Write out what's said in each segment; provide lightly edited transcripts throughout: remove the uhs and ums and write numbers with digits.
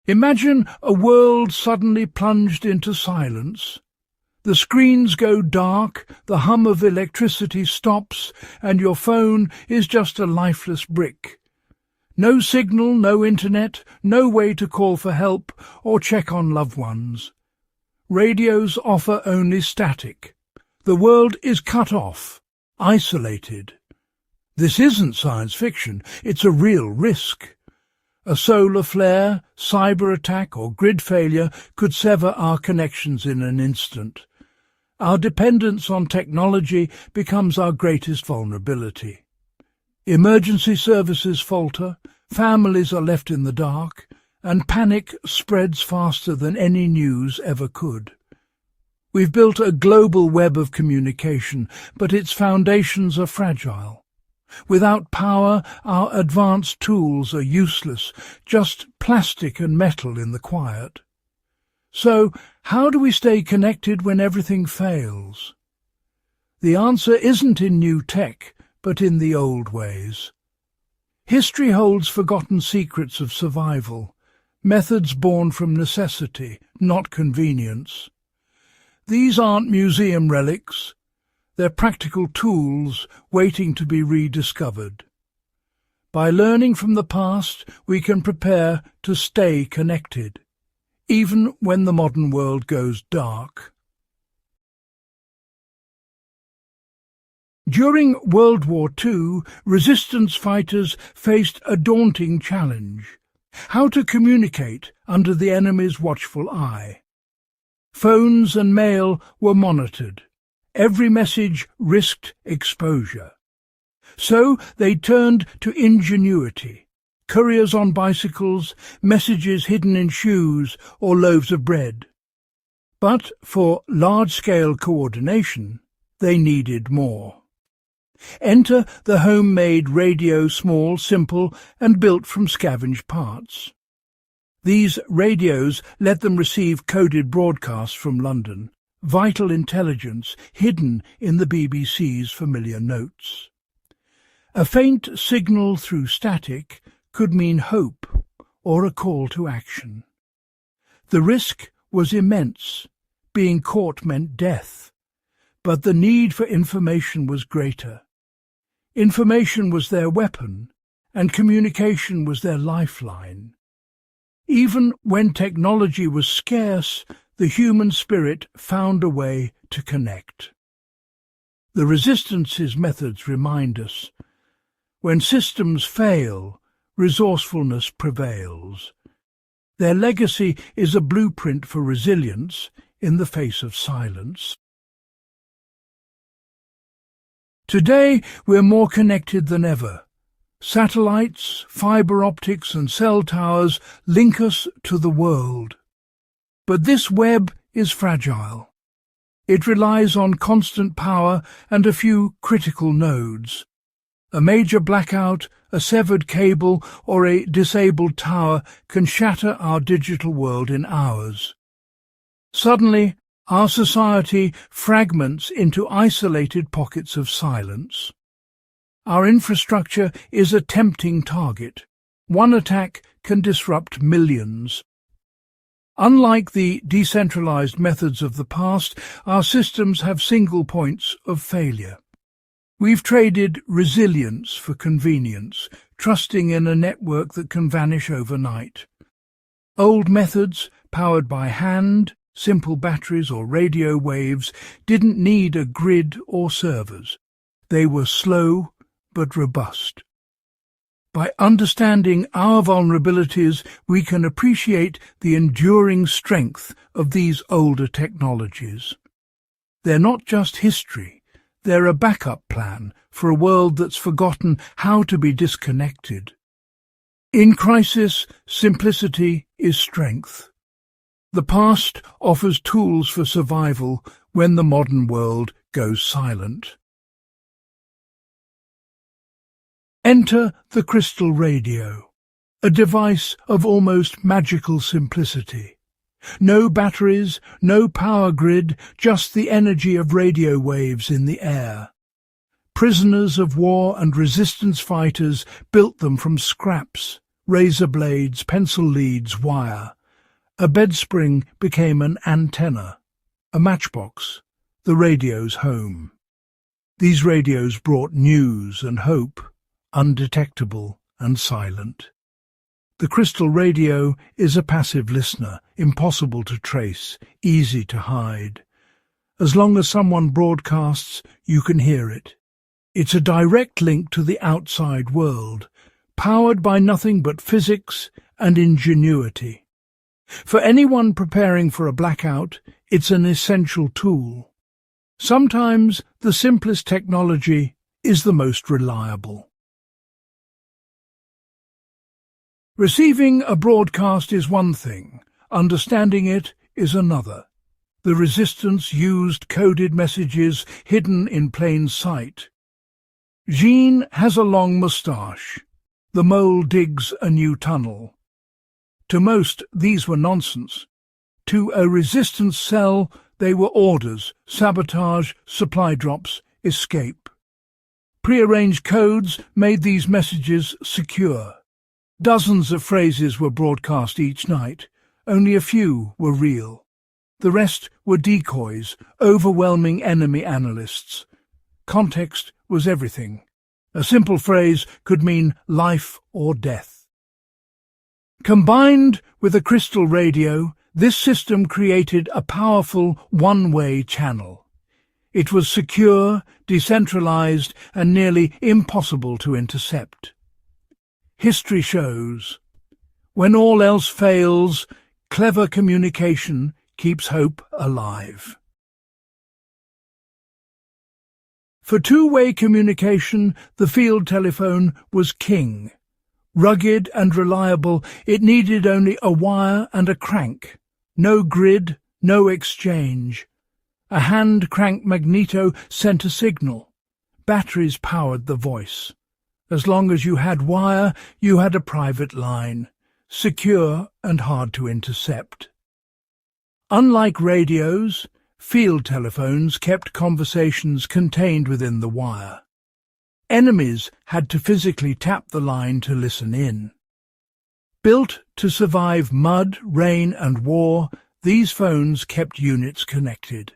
Imagine a world suddenly plunged into silence. The screens go dark, the hum of electricity stops, and your phone is just a lifeless brick. No signal, no internet, no way to call for help or check on loved ones. Radios offer only static. The world is cut off, isolated. This isn't science fiction, it's a real risk. A solar flare, cyber attack or grid failure could sever our connections in an instant. Our dependence on technology becomes our greatest vulnerability. Emergency services falter, families are left in the dark, and panic spreads faster than any news ever could. We've built a global web of communication, but its foundations are fragile. Without power, our advanced tools are useless, just plastic and metal in the quiet. So, how do we stay connected when everything fails? The answer isn't in new tech, but in the old ways. History holds forgotten secrets of survival, methods born from necessity, not convenience. These aren't museum relics. They're practical tools waiting to be rediscovered. By learning from the past, we can prepare to stay connected, even when the modern world goes dark. During World War II, resistance fighters faced a daunting challenge: how to communicate under the enemy's watchful eye. Phones and mail were monitored. Every message risked exposure. So they turned to ingenuity. Couriers on bicycles, messages hidden in shoes or loaves of bread. But for large-scale coordination, they needed more. Enter the homemade radio, small, simple, and built from scavenged parts. These radios let them receive coded broadcasts from London, vital intelligence hidden in the BBC's familiar notes. A faint signal through static could mean hope or a call to action. The risk was immense. Being caught meant death. But the need for information was greater. Information was their weapon, and communication was their lifeline. Even when technology was scarce, the human spirit found a way to connect. The Resistance's methods remind us, when systems fail, resourcefulness prevails. Their legacy is a blueprint for resilience in the face of silence. Today, we're more connected than ever. Satellites, fiber optics and cell towers link us to the world. But this web is fragile. It relies on constant power and a few critical nodes. A major blackout, a severed cable, or a disabled tower can shatter our digital world in hours. Suddenly, our society fragments into isolated pockets of silence. Our infrastructure is a tempting target. One attack can disrupt millions. Unlike the decentralized methods of the past, our systems have single points of failure. We've traded resilience for convenience, trusting in a network that can vanish overnight. Old methods, powered by hand, simple batteries or radio waves, didn't need a grid or servers. They were slow but robust. By understanding our vulnerabilities, we can appreciate the enduring strength of these older technologies. They're not just history, they're a backup plan for a world that's forgotten how to be disconnected. In crisis, simplicity is strength. The past offers tools for survival when the modern world goes silent. Enter the crystal radio, a device of almost magical simplicity. No batteries, no power grid, just the energy of radio waves in the air. Prisoners of war and resistance fighters built them from scraps, razor blades, pencil leads, wire. A bed spring became an antenna, a matchbox, the radio's home. These radios brought news and hope, undetectable and silent. The crystal radio is a passive listener, impossible to trace, easy to hide. As long as someone broadcasts, you can hear it. It's a direct link to the outside world, powered by nothing but physics and ingenuity. For anyone preparing for a blackout, it's an essential tool. Sometimes the simplest technology is the most reliable. Receiving a broadcast is one thing, understanding it is another. The resistance used coded messages hidden in plain sight. Jean has a long moustache. The mole digs a new tunnel. To most, these were nonsense. To a resistance cell, they were orders, sabotage, supply drops, escape. Prearranged codes made these messages secure. Dozens of phrases were broadcast each night. Only a few were real. The rest were decoys, overwhelming enemy analysts. Context was everything. A simple phrase could mean life or death. Combined with a crystal radio, this system created a powerful one-way channel. It was secure, decentralized, and nearly impossible to intercept. History shows, when all else fails, clever communication keeps hope alive. For two-way communication, the field telephone was king. Rugged and reliable, it needed only a wire and a crank. No grid, no exchange. A hand-crank magneto sent a signal. Batteries powered the voice. As long as you had wire, you had a private line, secure and hard to intercept. Unlike radios, field telephones kept conversations contained within the wire. Enemies had to physically tap the line to listen in. Built to survive mud, rain and war, these phones kept units connected.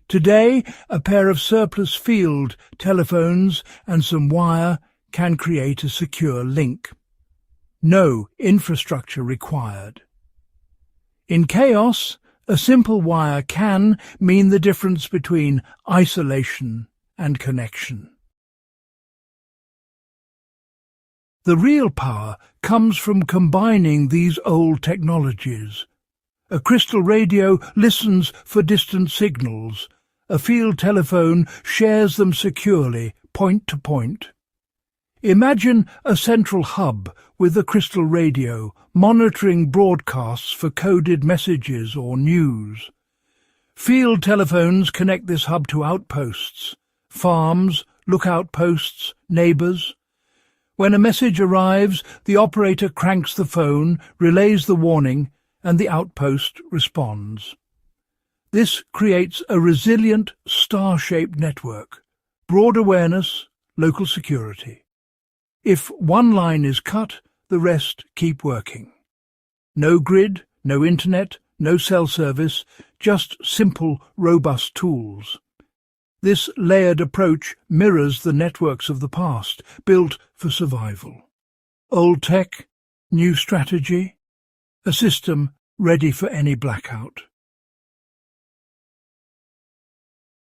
Today, a pair of surplus field telephones and some wire can create a secure link. No infrastructure required. In chaos, a simple wire can mean the difference between isolation and connection. The real power comes from combining these old technologies. A crystal radio listens for distant signals. A field telephone shares them securely, point to point. Imagine a central hub with a crystal radio monitoring broadcasts for coded messages or news. Field telephones connect this hub to outposts, farms, lookout posts, neighbours. When a message arrives, the operator cranks the phone, relays the warning, and the outpost responds. This creates a resilient, star-shaped network. Broad awareness, local security. If one line is cut, the rest keep working. No grid, no internet, no cell service, just simple, robust tools. This layered approach mirrors the networks of the past, built for survival. Old tech, new strategy, a system ready for any blackout.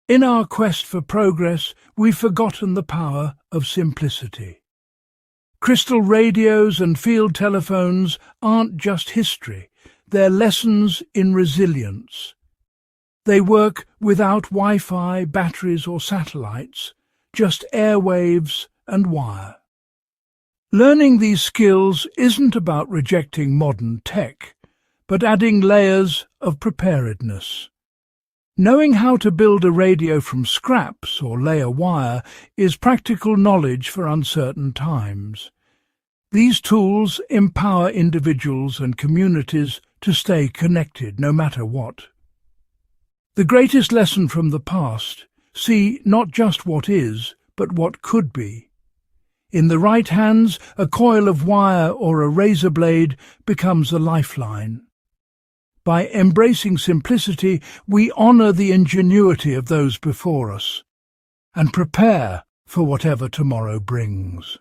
In our quest for progress, we've forgotten the power of simplicity. Crystal radios and field telephones aren't just history, they're lessons in resilience. They work without Wi-Fi, batteries or satellites, just airwaves and wire. Learning these skills isn't about rejecting modern tech, but adding layers of preparedness. Knowing how to build a radio from scraps or lay a wire is practical knowledge for uncertain times. These tools empower individuals and communities to stay connected no matter what. The greatest lesson from the past, see not just what is, but what could be. In the right hands, a coil of wire or a razor blade becomes a lifeline. By embracing simplicity, we honour the ingenuity of those before us and prepare for whatever tomorrow brings.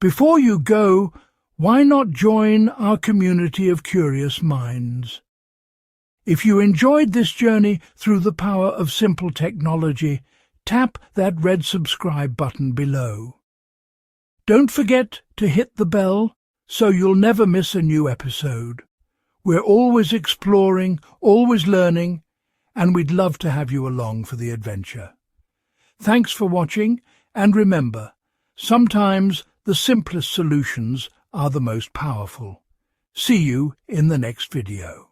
Before you go, why not join our community of curious minds? If you enjoyed this journey through the power of simple technology, tap that red subscribe button below. Don't forget to hit the bell so you'll never miss a new episode. We're always exploring, always learning, and we'd love to have you along for the adventure. Thanks for watching, and remember, sometimes the simplest solutions are the most powerful. See you in the next video.